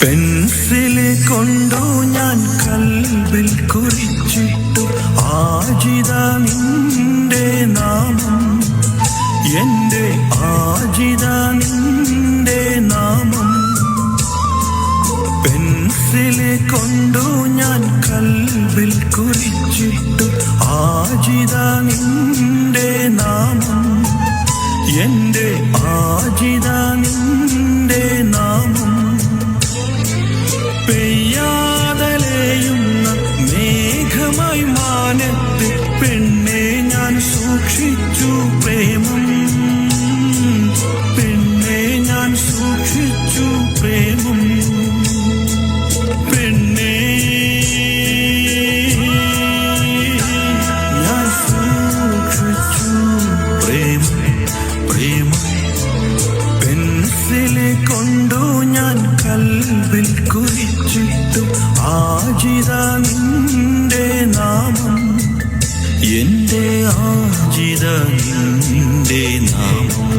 Pencil കൊണ്ടു ഞാൻ കൽബിൽ കുറിച്ചിട്ടു ആജിത നിന്റെ നാമം, എന്റെ ആജിത നിന്റെ നാമം. പെൻസില് കൊണ്ടു ഞാൻ കൽബിൽ കുറിച്ചിട്ടു ആജിത നിന്റെ നാമം, എന്റെ ആജിത നിന്റെ നാമം. പെയ്യാതലയുന്ന മേഘമായി മാനത്ത് പെണ്ണെ ഞാൻ സൂക്ഷിച്ചു പ്രേമം, പെണ്ണെ ഞാൻ സൂക്ഷിച്ചു പ്രേമം. പെണ്ണെ ഞാൻ സൂക്ഷിച്ചു പ്രേമം, പ്രേമം. പെൻസില് കൊണ്ടു ഞാൻ കൽബിൽ കുറിച്ചിട്ടു ആജിത നിന്റെ നാമം, എന്റെ ആജിത നിന്റെ നാമം.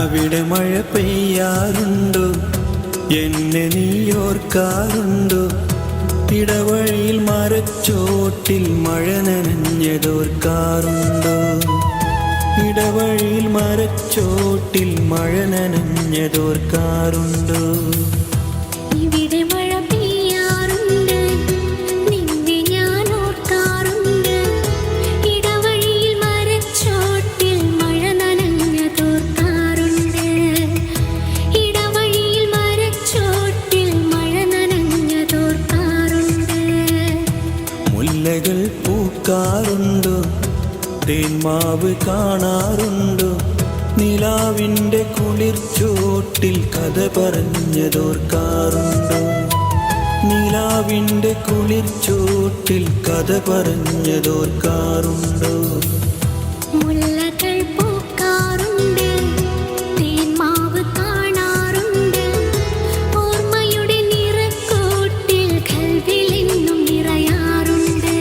അവിടെ മഴ പെയ്യാറുണ്ടോ, എന്നെ നീ ഓർക്കാറുണ്ടോ? ഇടവഴിയിൽ മരച്ചോട്ടിൽ മഴ നനഞ്ഞതോർക്കാറുണ്ടോ? ഇടവഴിയിൽ മരച്ചോട്ടിൽ മഴ നനഞ്ഞതോർക്കാറുണ്ടോ? മുല്ലകൾ പൂക്കാറുണ്ടോ, തേന്മാവ് കാണാറുണ്ടോ? നിലാവിൻ്റെ കുളിർച്ചോട്ടിൽ കഥ പറഞ്ഞതോർക്കാറുണ്ടോ? നിലാവിൻ്റെ കുളിർച്ചോട്ടിൽ കഥ പറഞ്ഞതോർക്കാറുണ്ടോ? മുല്ലകൾ പൂക്കാറുണ്ട്, തേന്മാവ് കാണാറുണ്ട്, ഓർമ്മയുടെ നിറക്കോട്ടിൽ കൽവിലെന്നും നിറയാറുണ്ട്,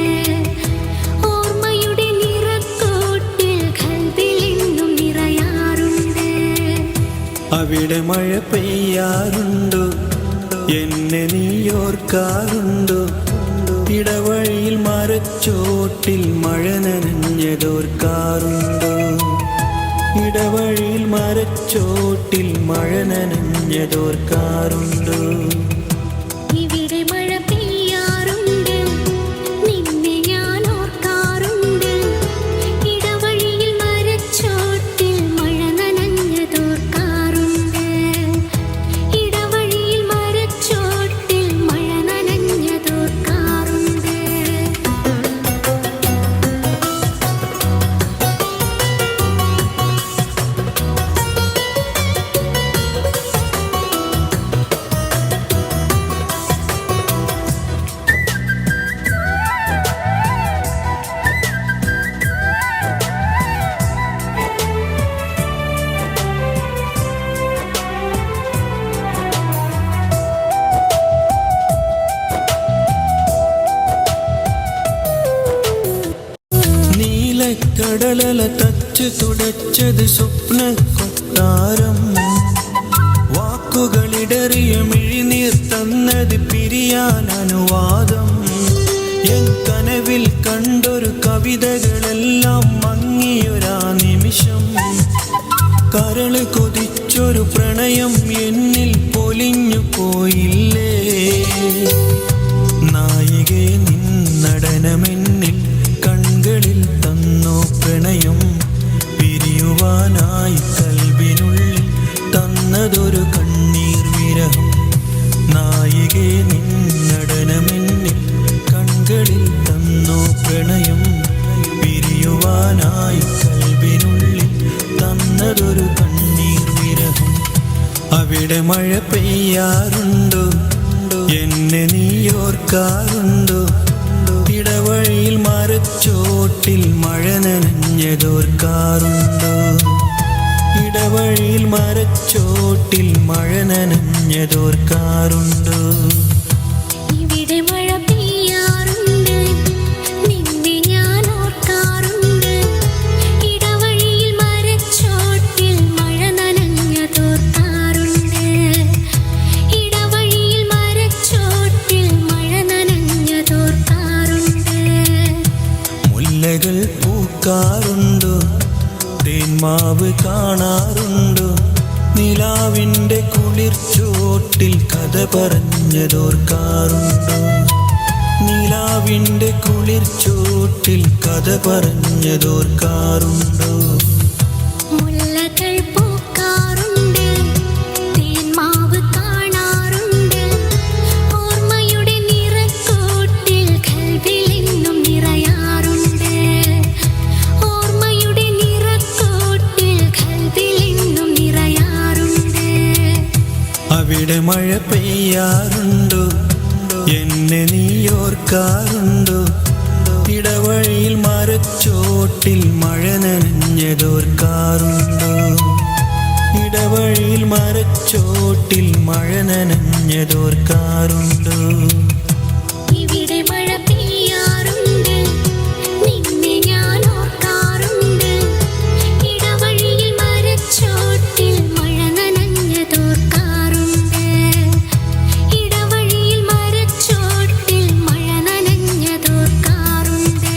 ഓർമ്മയുടെ നിറക്കോട്ടിൽ കൽവിലെന്നും നിറയാറുണ്ട്. അവിടെ മഴ പെയ്യാറുണ്ടോ, എന്നെ നീ ഓർക്കാറുണ്ടോ? ഇടവഴിയിൽ മരച്ചോട്ടിൽ മഴ നനഞ്ഞതോർക്കാറുണ്ടോ? ഇടവഴിയിൽ മരച്ചോട്ടിൽ മഴ നനഞ്ഞതോർക്കാറുണ്ടോ? ഇവിടെ മഴ പെയ്യാറുണ്ട്, നിന്നെ ഞാൻ ഓർക്കാറുണ്ട്, ഇടവഴിയിൽ മരച്ചോട്ടിൽ മഴ നനഞ്ഞതോർക്കാറുണ്ട്, ഇടവഴിയിൽ മരച്ചോട്ടിൽ മഴ നനഞ്ഞതോർക്കാറുണ്ട്. നീലക്കടലല തച്ച് തുടച്ചത് സ്വപ്ന കൊട്ടാരം വാക്കുകളിടറിയ മിഴിനീർ തന്നത് പിരിയാൻ അനുവാദം എൻ കനവിൽ കണ്ടൊരു കവിതകളെല്ലാം മങ്ങിയൊരാ നിമിഷം കരള് കൊതിച്ചൊരു പ്രണയം എന്നിൽ പൊലിഞ്ഞു പോയില്ലേ നായികേ നിന്നടനമെന്നിൽ കൺകളിൽ തന്നോ പ്രണയം പിരിയുവാനായി കൽബിനുള്ളിൽ തന്നതൊരു കണ്ണീർ വിരഹം നായികേ നിന്നടനമെന്നിൽ കൺകളിൽ തന്നോ പ്രണയം പിരിയുവാനായി കൽബിനുള്ളിൽ തന്നതൊരു കണ്ണീർ വിരഹം അവിടെ മഴ പെയ്യാറുണ്ടോ എന്നെ നീയോർക്കാറുണ്ടോ ഇടവഴിയിൽ മരച്ചോട്ടിൽ മഴ നനഞ്ഞതോർക്കാറുണ്ടോ ഇടവഴിയിൽ മരച്ചോട്ടിൽ മഴ നനഞ്ഞതോർക്കാറുണ്ടോ ഇവിടെ മഴ പെയ്യാറുണ്ട് നിന്നെ ഞാൻ ഓർക്കാറുണ്ട് ഇടവഴിയിൽ മരച്ചോട്ടിൽ മഴ നനഞ്ഞതോർക്കാറുണ്ട് ഇടവഴിയിൽ മരച്ചോട്ടിൽ മഴ നനഞ്ഞതോർക്കാറുണ്ട് മുല്ലകൾ പൂക്കാറുണ്ടോ തേന്മാവ് കാണാറുണ്ടോ നിലാവിൻ്റെ കുളിർച്ചോട്ടിൽ കഥ പറഞ്ഞതോർക്കാറുണ്ടോ നിലാവിൻ്റെ കുളിർച്ചോട്ടിൽ കഥ പറഞ്ഞതോർക്കാറുണ്ടോ മുല്ലകൾ പൂക്കാറുണ്ട് തേന്മാവ് കാണാറുണ്ട് ഓർമ്മയുടെ നിറക്കോട്ടിൽ കൽവിലെന്നും നിറയാറുണ്ട് ഓർമ്മയുടെ നിറക്കോട്ടിൽ കൽവിലെന്നും നിറയാറുണ്ട് അവിടെ മഴ പെയ്യാറുണ്ടോ എന്നെ നീയോർക്കാറുണ്ടോ ഇടവഴിയിൽ മരച്ചോട്ടിൽ മഴ നനഞ്ഞതോർക്കാറുണ്ടോ ഇടവഴിയിൽ മരച്ചോട്ടിൽ മഴ നനഞ്ഞതോർക്കാറുണ്ടോ ഇവിടെ മഴ പെയ്യാറുണ്ട് നിന്നെ ഞാൻ ഓർക്കാറുണ്ട് ഇടവഴിയിൽ മരച്ചോട്ടിൽ മഴ നനഞ്ഞതോർക്കാറുണ്ട് ഇടവഴിയിൽ മരച്ചോട്ടിൽ മഴ നനഞ്ഞതോർക്കാറുണ്ട്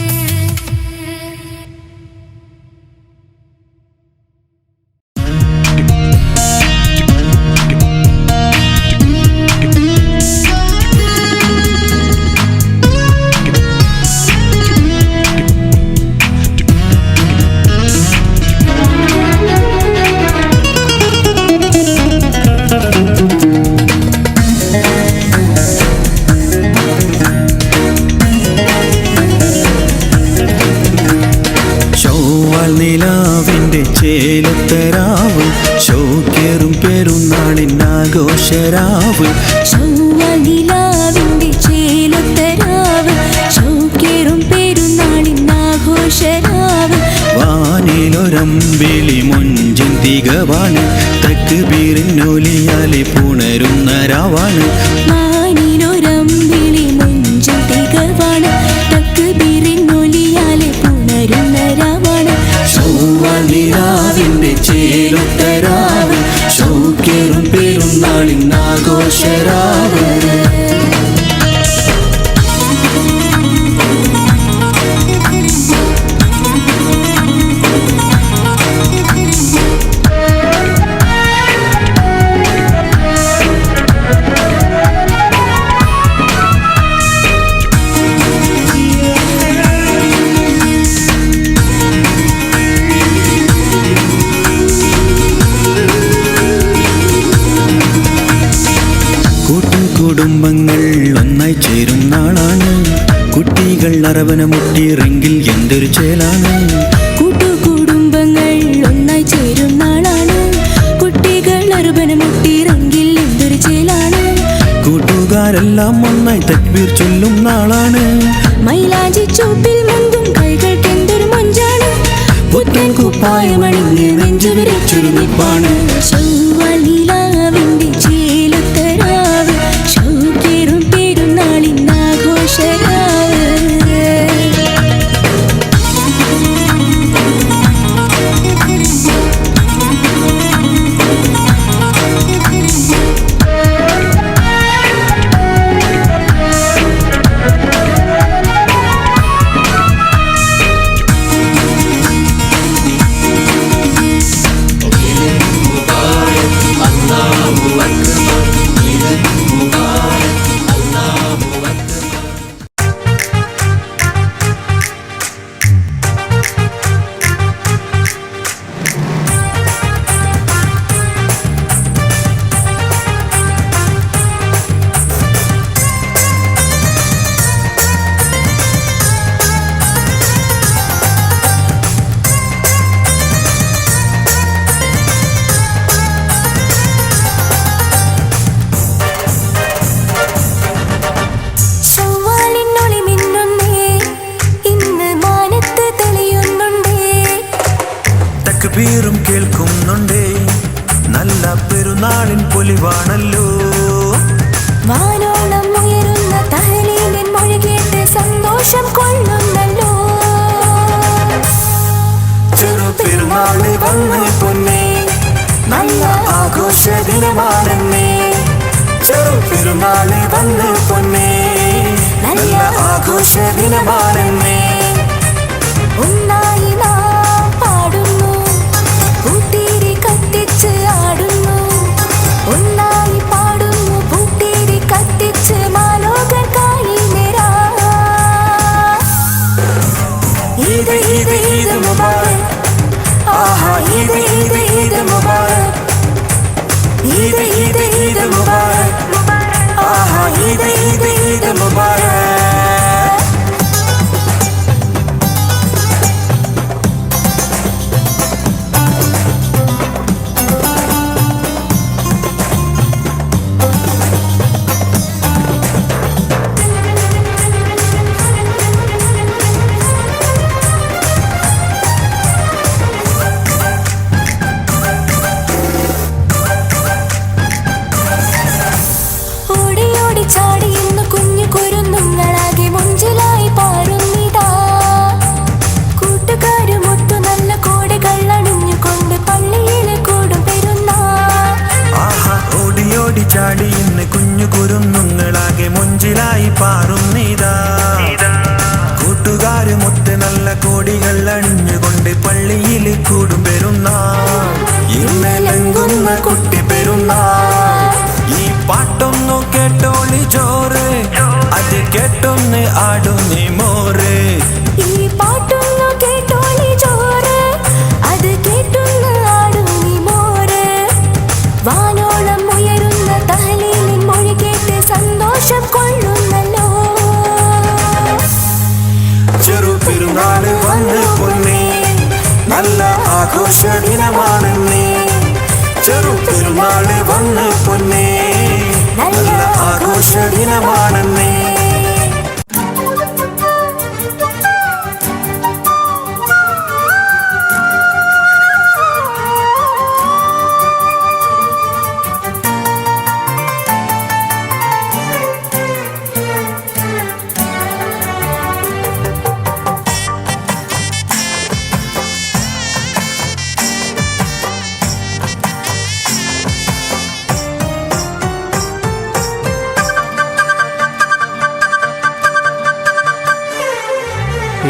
ചൊവ്വാൽ നിലാവിൻ്റെ ചേലത്തരാവ് ശോകേറും പെരുന്നാളിനാഘോഷരാവ് ചൊവ്വനിലാവിന്റെ ചേലത്തരാവ് ശോകേറും പെരുന്നാളിനാഘോഷരാവ് വാനിലൊരമ്പിളി മൊഞ്ചൻ തികവാണ് തക്ബീറിനൊലിയാലെ പുണരുന്ന രാവാണ് വാനിലൊരമ്പിളി മൊഞ്ചം തികവാണ് തക്ബീറിനൊലിയാലെ പുണരുന്ന രാവാണ് ചൊവ്വാൽ നിലാവിൻ്റെ ചേലത്തരാവ് ശോകേറും പെരുന്നാളിനാഘോഷരാവ് കുടുംബങ്ങൾ ഒന്നായി ചേരും നാളാണ് കുട്ടികൾ അറവന മുട്ടിയിറെങ്കിൽ എന്തൊരു ചേലാണ് കൂട്ടുകുടുംബങ്ങൾ ഒന്നായി ചേരും നാളാണ് കുട്ടികൾ അറുപന മുട്ടിയിറെങ്കിൽ എന്തൊരു ചേലാണ് കൂട്ടുകാരെല്ലാം ഒന്നായി തക്ബീർ ചൊല്ലും നാളാണ് മൈലാഞ്ചി ചൂപ്പിൽ മുങ്കും കൈകൾക്ക് എന്തൊരു മൊഞ്ചാണ് പുത്തൻ കുപ്പായമണിഞ്ഞ് നെഞ്ചു വിരച്ചൊരു നിപ്പാണ് ചൊവ്വനിലാവിന്റെ ചേലത്തരാവ് ശോകേറും പെരുന്നാളിനാഘോഷരാവ് കേൾക്കുന്നുണ്ടേ, നല്ല പെരുന്നാളിൻ പൊലിവാണല്ലോ. വാനോളം ഉയരുന്ന തഹ്ലീലിൻ മൊഴി കേട്ട് സന്തോഷം കൊള്ളുന്നല്ലോ. ചെറുപെരുന്നാള് വന്ന് പൊന്നേ, നല്ല ആഘോഷ ദിനമാണെന്നേ. ചെറുപെരുന്നാള് വന്ന് പൊന്നേ, നല്ല ആഘോഷ ദിനമാണെന്നേ. ഒന്നായി നാം പാടുന്നു, പൂത്തിരി കത്തിച്ച് ആടുന്നു. ഒന്നായി പാടുന്നു, പൂത്തിരി കത്തിച്ച് മാലോകർക്കായി നേരാ. ഈദ് ഈദ് ഈദ് മുബാറക്, ആഹാ ഈദ് ഈദ് ഈദ് മുബാറക്. ഈദ് ഈദ് ഈദ് മുബാറക്, ആഹാ ഈദ് ഈദ് ഈദ് മുബാറക്. ചാടിയുന്നു കുഞ്ഞു കുരുന്നുങ്ങളാകെ മുഞ്ചിലായി പാറുന്നിതാ. കൂട്ടുകാരുമൊത്തു നല്ല കോടികൾ അണിഞ്ഞുകൊണ്ട് പള്ളിയിൽ കൂടും പെരുന്നാൾ. ആഹാ ഓടി ഓടി ചാടി ഇന്ന് കുഞ്ഞു കുരുന്നുങ്ങളാകെ മുഞ്ചിലായി പാറുന്നിതാ. കൂട്ടുകാരുമൊത്ത് നല്ല കോടികൾ അണിഞ്ഞുകൊണ്ട് പള്ളിയിൽ കൂടും പെരുന്നാൾ. ഇന്നലെങ്കുന്ന കുട്ടി പെരുന്നാൾ. ഈ പാട്ടൊന്നു കേട്ടോളി ജോറ്, അത് കേട്ടൊന്ന് ആടും നീ മോറ്. ഈ പാട്ടൊന്നു കേട്ടോളി ജോറ്, അത് കേട്ടൊന്ന് ആടും നീ മോറ്. വാനോളം ഉയരുന്ന തഹ്ലീലിൻ മൊഴി കേട്ട് സന്തോഷം കൊള്ളുന്നല്ലോ. ചെറുപെരുന്നാള് വന്ന് പൊന്നേ, നല്ല ആഘോഷ ദിനമാണെന്നേ. ചെറുപെരുന്നാള് വന്ന് പൊന്നേ, നല്ല ആഘോഷ ദിനമാണെന്നേ.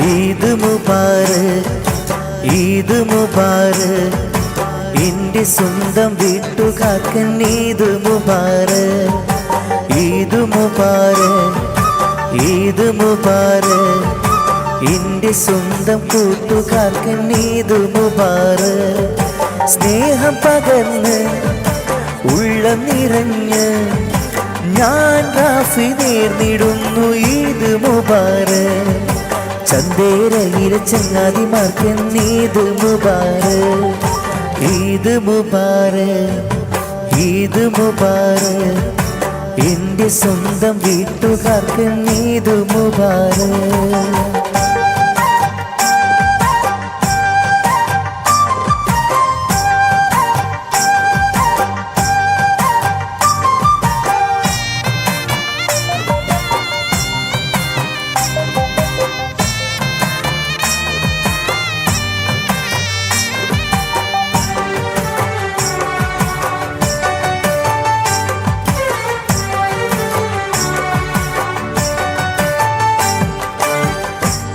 ഈദ് മുബാറക്, ഈദ് മുബാറക്, എൻ്റെ സ്വന്തം വീട്ടുകാർക്കൻ ഈദ് മുബാറക്. ഈദ് മുബാറക്, ഈദ് മുബാറക്, എൻ്റെ സ്വന്തം കൂട്ടുകാർക്കൻ ഈദ് മുബാറക്. സ്നേഹം പകർന്ന് ഉള്ളം നിറഞ്ഞ് ഞാൻ റാഫി നേർന്നിടുന്നു ഈദ് മുബാറക്. ചന്ദേരയിലെ ചങ്ങാതിമാർക്ക് ഈദ് മുബാറക്. ഈദ് മുബാറക്, ഈദ് മുബാറക്, എൻ്റെ സ്വന്തം വീട്ടുകാർക്ക് ഈദ് മുബാറക്.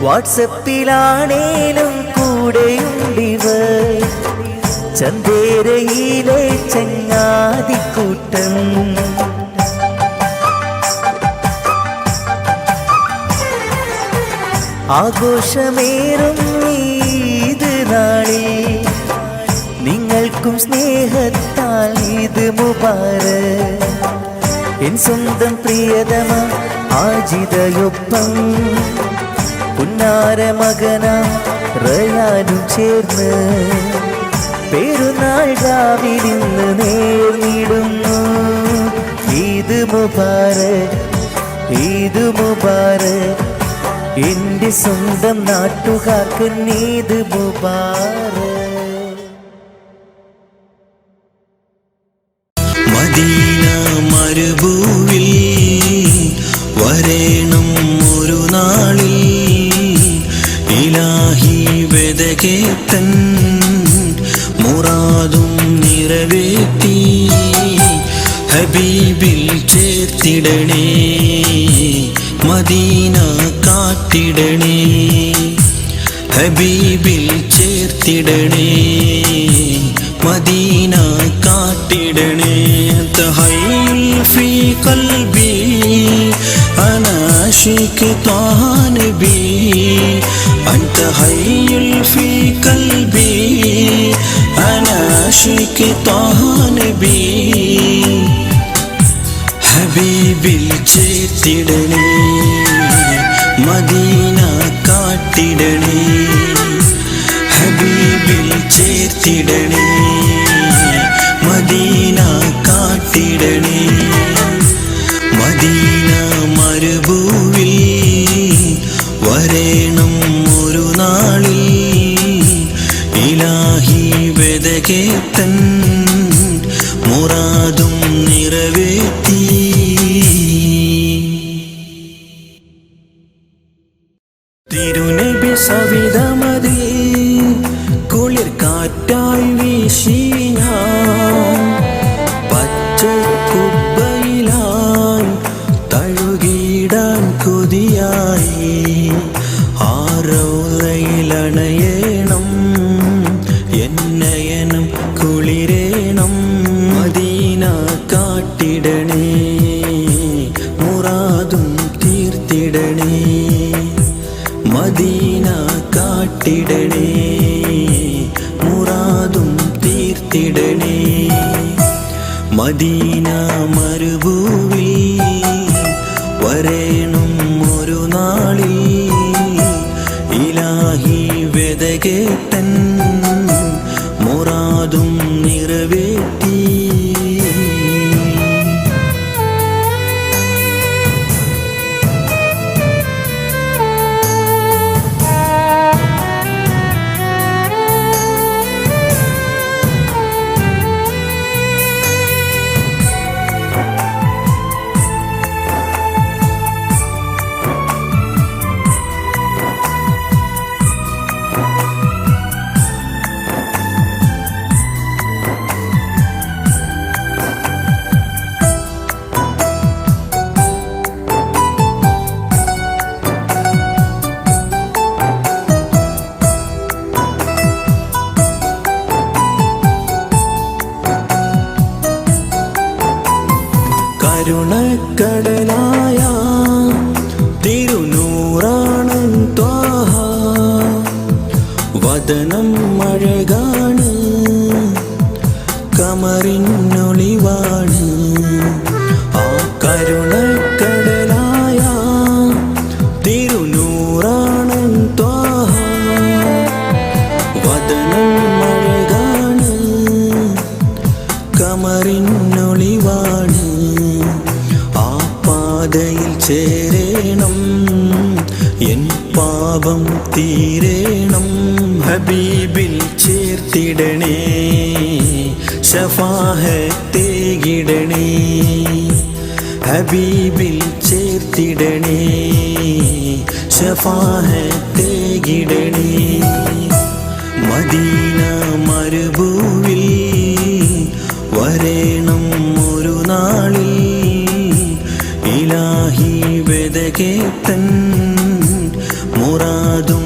വാട്സപ്പിലാണേലും കൂടെയുണ്ടിവർ, ചന്ദേരയിലെ ചങ്ങാതിക്കൂട്ടം. ആഘോഷമേറും ഈദ് നാളിൽ നിങ്ങൾക്കും സ്നേഹത്താൽ ഈദ് മുബാറക്. എൻ സ്വന്തം പ്രിയതമ ആജിതയൊപ്പം പുന്നാര മകന റയാനും ചേർന്ന് പെരുന്നാൾ രാവിലിന്ന് നേർന്നിടുന്നു. ഈദ് മുബാറക്, ഈദ് മുബാറക്, എൻ്റെ സ്വന്തം നാട്ടുകാർക്ക് ഈദ് മുബാറക്. മരുഭൂവിൽ വരേണം ഒരു നാളിൽ ഇലാഹി വെതകേത്തൻ മുറാദും നിറവേറ്റി ഹബീബിൽ ചേർത്തിടണേ മദീന കാട്ടിടണേ ഹബീബിൽ ചേർത്തിടണേ മദീന കാട്ടിടണേ തഹയ്യുൽ ഫീ ഖൽബി അനാ ആശിഖ് ത്വാഹ നബി അൻത ഹയ്യുൽ ഫീ ഖൽബി അനാ ആശിഖ് ത്വാഹ നബി ഹബീബിൽ ചേർത്തിടണേ മദീന കാട്ടിടണേ ഹബീബിൽ ചേർത്തിടണേ മദീന കാട്ടിടണേ മദീന മരുഭൂവിൽ വരേണം ഒരു നാളിൽ ഇലാഹി വെതകേത്തൻ മുറാദും നിറവേറ്റി തിരുനബി സവിധമതി കുളിർ കാറ്റായി വീശി ഞാൻ പച്ചക്കുബ്ബയിലായി തഴുകിടാൻ കൊതിയായി ആറോലയിലണയണം എന്നയനം കുളിരേണം മദീന കാട്ടിടണേ മുറാദും തീർത്തിടണേ മദീന കാട്ടിടണേ മുറാദും തീർത്തിടണേ മദീന മരുഭൂവിൽ വരേണം ഒരു നാളിൽ ഇലാഹി വെതകേത്തൻ മുറാദും നിറവേറ്റി കരുണക്കടലായ തിരുനൂറാണൻ ത്വാഹ വദനം അഴകാണ് കമറിനൊളിവാണ് ആ കരുണക്കടലായ തിരുനൂറാണൻ ത്വാഹ വദനം അഴകാണ് കമറിനൊളിവാണ് പാതയിൽ ചേരേണം എൻ പാപം തീരേണം ഹബീബിൽ ചേർത്തിടണേ ശഫാഅത്തേകിടണേ ഹബീബിൽ ചേർത്തിടണേ ശഫാഅത്തേകിടണേ മദീന മരുഭൂവിൽ വരേണം ഒരു നാളിൽ ഇലാഹി വെതകേത്തൻ മുറാദും